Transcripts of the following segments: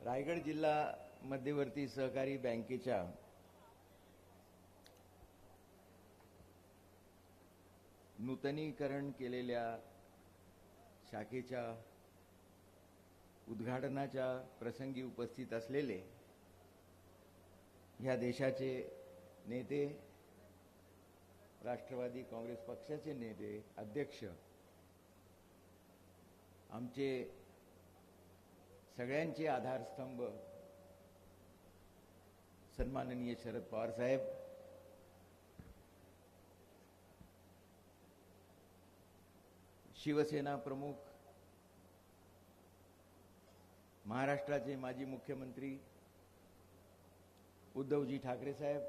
रायगड जिल्हा मध्यवर्ती सहकारी बँकेच्या नूतनीकरण केलेल्या शाखेच्या उद्घाटनाच्या प्रसंगी उपस्थित असलेले ह्या देशाचे नेते, राष्ट्रवादी काँग्रेस पक्षाचे नेते, अध्यक्ष, आमचे सगळ्यांचे आधारस्तंभ सन्माननीय शरद पवार साहेब, शिवसेना प्रमुख, महाराष्ट्राचे माजी मुख्यमंत्री उद्धवजी ठाकरे साहेब,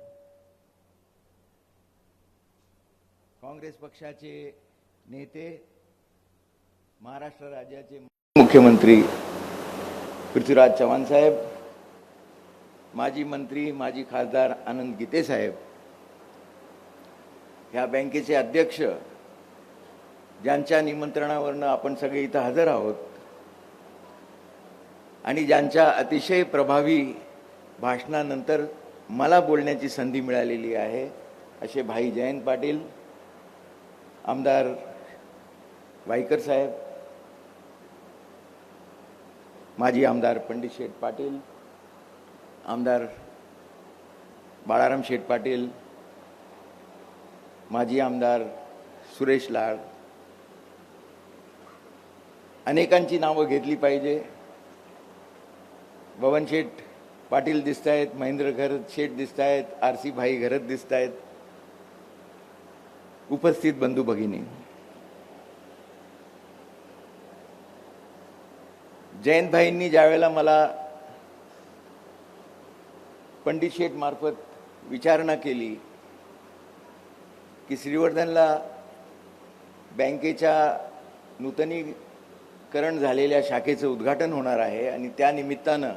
काँग्रेस पक्षाचे नेते, महाराष्ट्र राज्याचे मुख्यमंत्री पृथ्वीराज चव्हाण साहेब, माजी मंत्री, माजी खासदार आनंद गीते साहेब, ह्या बँकेचे अध्यक्ष, ज्यांच्या निमंत्रणावरनं आपण सगळे इथं हजर आहोत आणि ज्यांच्या अतिशय प्रभावी भाषणानंतर मला बोलण्याची संधी मिळालेली आहे, असे भाई जयंत पाटील, आमदार वाईकर साहेब, माजी आमदार पंडित शेठ पाटील, आमदार बाळाराम शेठ पाटील, माजी आमदार सुरेश लाड, अनेकांची नावं घेतली पाहिजे. बबन शेठ पाटील दिसत आहेत, महेंद्र घरत शेठ दिसत आहेत, आरसी भाई घरत दिसत आहेत, उपस्थित बंधू भगिनी, जयंत भाईंनी ज्यावेळेला मला पंडित शेठ मार्फत विचारणा केली की श्रीवर्धनला बँकेच्या नूतनीकरण झालेल्या शाखेचं उद्घाटन होणार आहे आणि त्या निमित्तानं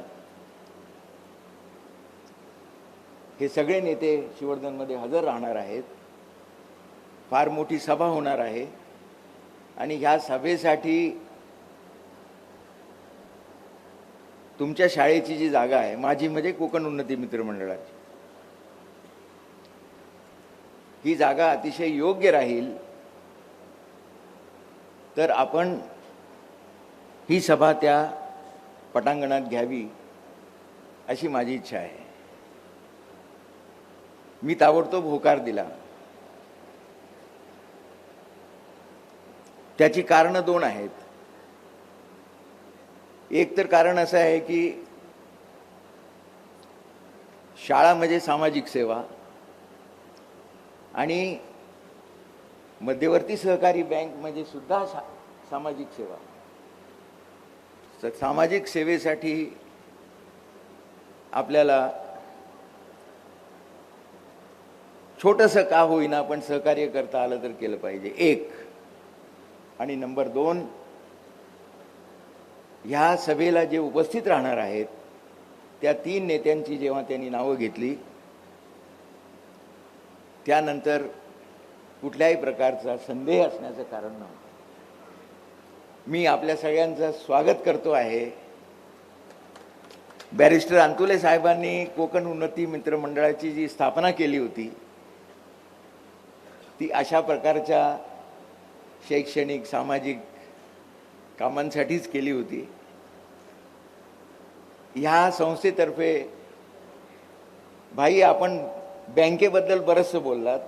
हे सगळे नेते श्रीवर्धनमध्ये हजर राहणार आहेत, फार मोठी सभा होणार आहे आणि ह्या सभेसाठी तुमच्या शाळेची जी जागा आहे, माझी म्हणजे कोकण उन्नती मित्र मंडळाची, ही जागा अतिशय योग्य राहील तर आपण ही सभा त्या पटांगणात घ्यावी अशी माझी इच्छा आहे. मी ताबडतोब होकार दिला. त्याची कारणं दोन आहेत. एक तर कारण असं आहे की शाळा म्हणजे सामाजिक सेवा आणि मध्यवर्ती सहकारी बँक म्हणजे सुद्धा सामाजिक सेवा. सामाजिक सेवेसाठी आपल्याला छोटंसं का होईना पण सहकार्य करता आलं तर केलं पाहिजे, एक. आणि नंबर दोन, ह्या सभेला जे उपस्थित राहणार आहेत त्या तीन नेत्यांची जेव्हा त्यांनी नावं घेतली त्यानंतर कुठल्याही प्रकारचा संदेह असण्याचं कारण नव्हतं. मी आपल्या सगळ्यांचं स्वागत करतो आहे. बॅरिस्टर अंतुले साहेबांनी कोकण उन्नती मित्र मंडळाची जी स्थापना केली होती ती अशा प्रकारच्या शैक्षणिक, सामाजिक कामांसाठीच केली होती. ह्या संस्थेतर्फे भाई आपण बँकेबद्दल बरंचसं बोललात,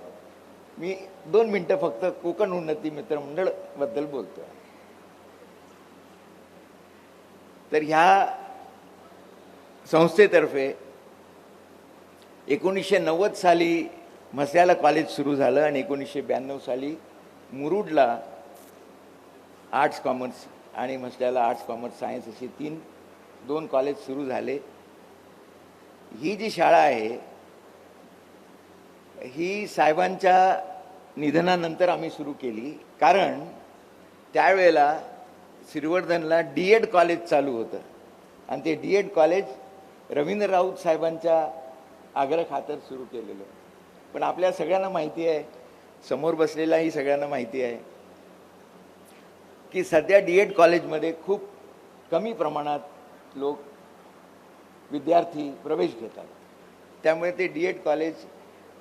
मी 2 मिनिटं फक्त कोकण उन्नती मित्र मंडळ बद्दल बोलतो. तर ह्या संस्थेतर्फे 1990 साली म्हस्याला कॉलेज सुरू झालं आणि 1992 साली मुरुडला आर्ट्स कॉमर्स आणि म्हस्याला आर्ट्स कॉमर्स सायन्स असे 2 कॉलेज सुरू झाले. ही जी शाळा आहे ही साहेबांच्या निधनानंतर आम्ही सुरू केली, कारण त्यावेळेला श्रीवर्धनला डीएड कॉलेज चालू होतं आणि ते डीएड कॉलेज रवींद्र राऊत साहेबांच्या आग्रहाखातर सुरू केलेलं. पण आपल्या सगळ्यांना माहिती आहे, समोर बसलेलाही सगळ्यांना माहिती आहे की सध्या डीएड कॉलेजमध्ये खूप कमी प्रमाणात लोक विद्यार्थी प्रवेश घेतात. त्यामुळे ते डी.एड कॉलेज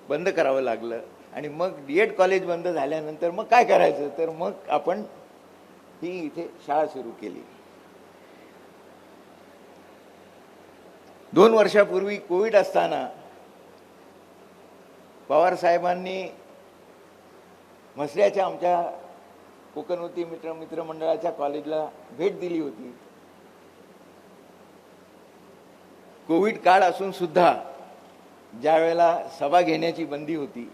बंद करावं लागलं. आणि मग डी.एड कॉलेज बंद झाल्यानंतर मग काय करायचं, तर मग आपण ही इथे शाळा सुरू केली. 2 वर्षापूर्वी कोविड असताना पवार साहेबांनी म्हसळ्याच्या आमच्या कोकणवती मित्रमंडळाच्या कॉलेजला भेट दिली होती. कोविड काळ असून सुद्धा ज्या वेळेला सभा घेण्याची बंदी होती,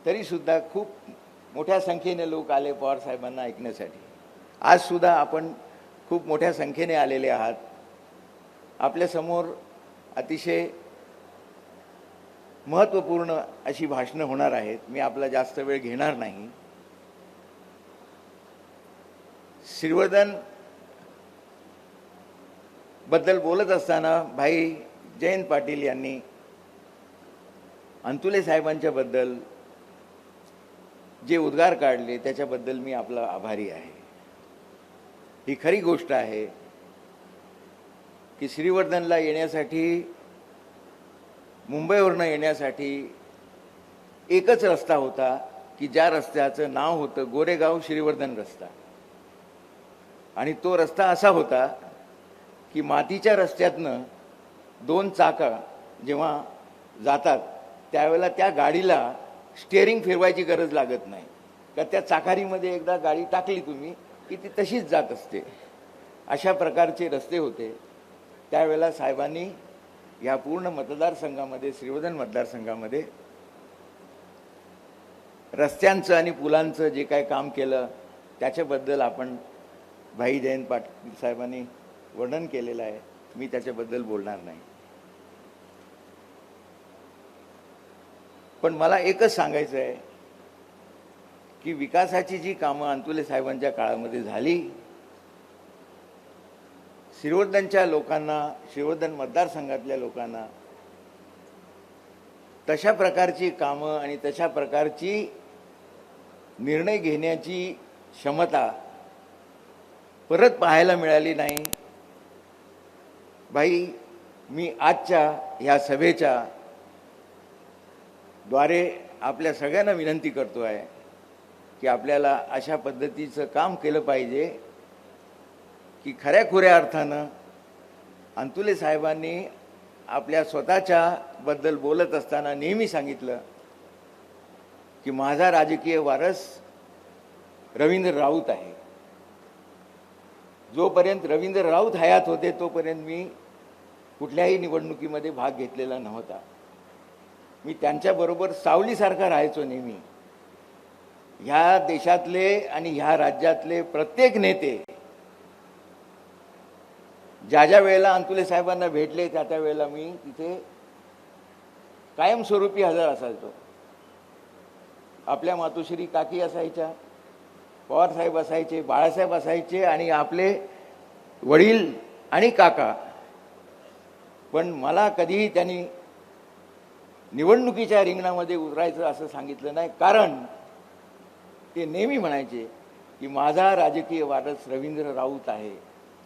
तरी सुद्धा खूप मोठ्या संख्येने लोक आले पवार साहेबांना ऐकण्यासाठी. आज सुद्धा आपण खूप मोठ्या संख्येने आलेले आहात. आपल्यासमोर अतिशय महत्त्वपूर्ण अशी भाषणं होणार आहेत. मी आपला जास्त वेळ घेणार नाही. श्रीवर्धन बद्दल बोलत असताना भाई जयंत पाटील यांनी अंतुले साहेबांच्या बद्दल जे उद्गार काढले त्याच्याबद्दल मी आपला आभारी आहे. ही खरी गोष्ट आहे की श्रीवर्धनला येण्यासाठी, मुंबईवरनं येण्यासाठी एकच रस्ता होता की ज्या रस्त्याचं नाव होतं गोरेगाव श्रीवर्धन रस्ता. आणि तो रस्ता असा होता की मातीच्या रस्त्यातनं 2 चाकं जेव्हा जातात त्यावेळेला त्या गाडीला स्टेअरिंग फिरवायची गरज लागत नाही, का त्या चाकारीमध्ये एकदा गाडी टाकली तुम्ही की ती तशीच जात असते. अशा प्रकारचे रस्ते होते. त्यावेळेला साहेबांनी या पूर्ण मतदारसंघामध्ये, श्रीवर्धन मतदारसंघामध्ये रस्त्यांचं आणि पुलांचं जे काय काम केलं त्याच्याबद्दल आपण भाई जयंत पाटील साहेबांनी वर्णन केलेलं आहे. मी त्याच्याबद्दल बोलणार नाही. पण मला एकच सांगायचं आहे की विकासाची जी कामं अंतुले साहेबांच्या काळामध्ये झाली, श्रीवर्धनच्या लोकांना, श्रीवर्धन मतदारसंघातल्या लोकांना तशा प्रकारची कामं आणि तशा प्रकारची निर्णय घेण्याची क्षमता परत पाहायला मिळाली नाही. भाई, मी आजच्या ह्या सभेच्या द्वारे आपल्या सगळ्यांना विनंती करतो आहे की आपल्याला अशा पद्धतीचं काम केलं पाहिजे की खऱ्याखुऱ्या अर्थानं अंतुले साहेबांनी आपल्या स्वतःच्या बद्दल बोलत असताना नेहमी सांगितलं की माझा राजकीय वारस रवींद्र राऊत आहे. जोपर्यंत रवींद्र राऊत हयात होते तोपर्यंत मी कुठल्याही निवडणुकीमध्ये भाग घेतलेला नव्हता. मी त्यांच्याबरोबर सावलीसारखा राहायचो नेहमी. ह्या देशातले आणि ह्या राज्यातले प्रत्येक नेते ज्या वेळेला अंतुले साहेबांना भेटले त्या वेळेला मी तिथे कायमस्वरूपी हजर असायचो. आपल्या मातोश्री काकी असायच्या, पवारसाहेब असायचे, बाळासाहेब असायचे आणि आपले वडील आणि काका. पण मला कधीही त्यांनी निवडणुकीच्या रिंगणामध्ये उतरायचं असं सांगितलं नाही, कारण ते नेहमी म्हणायचे की माझा राजकीय वारस रवींद्र राऊत आहे.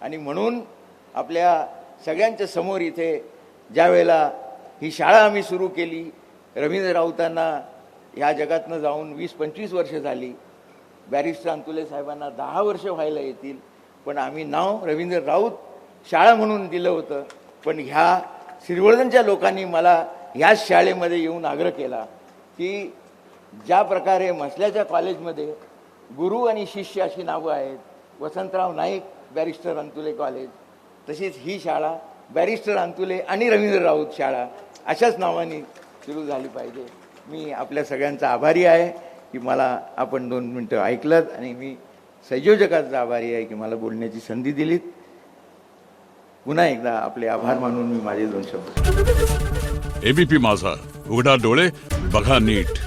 आणि म्हणून आपल्या सगळ्यांच्या समोर इथे ज्या वेळेला ही शाळा आम्ही सुरू केली, रवींद्र राऊतांना ह्या जगातनं जाऊन 20-25 वर्ष झाली, बॅरिस्टर अंतुले साहेबांना 10 वर्ष व्हायला येतील, पण आम्ही नाव रवींद्र राऊत शाळा म्हणून दिलं होतं. पण ह्या श्रीवर्धनच्या लोकांनी मला ह्याच शाळेमध्ये येऊन आग्रह केला की ज्या प्रकारे म्हसल्याच्या कॉलेजमध्ये गुरु आणि शिष्य अशी नावं आहेत, वसंतराव नाईक बॅरिस्टर अंतुले कॉलेज, तशीच ही शाळा बॅरिस्टर अंतुले आणि रवींद्र राऊत शाळा अशाच नावाने सुरू झाली पाहिजे. मी आपल्या सगळ्यांचा आभारी आहे की मला आपण 2 मिनटं ऐकलं, आणि मी संयोजकाचा आभारी आहे की मला बोलण्याची संधी दिलीत. पुन्हा एकदा आपले आभार मानून मी माझे 2 शब्द. एबीपी माझा, उघडा डोळे बघा नीट.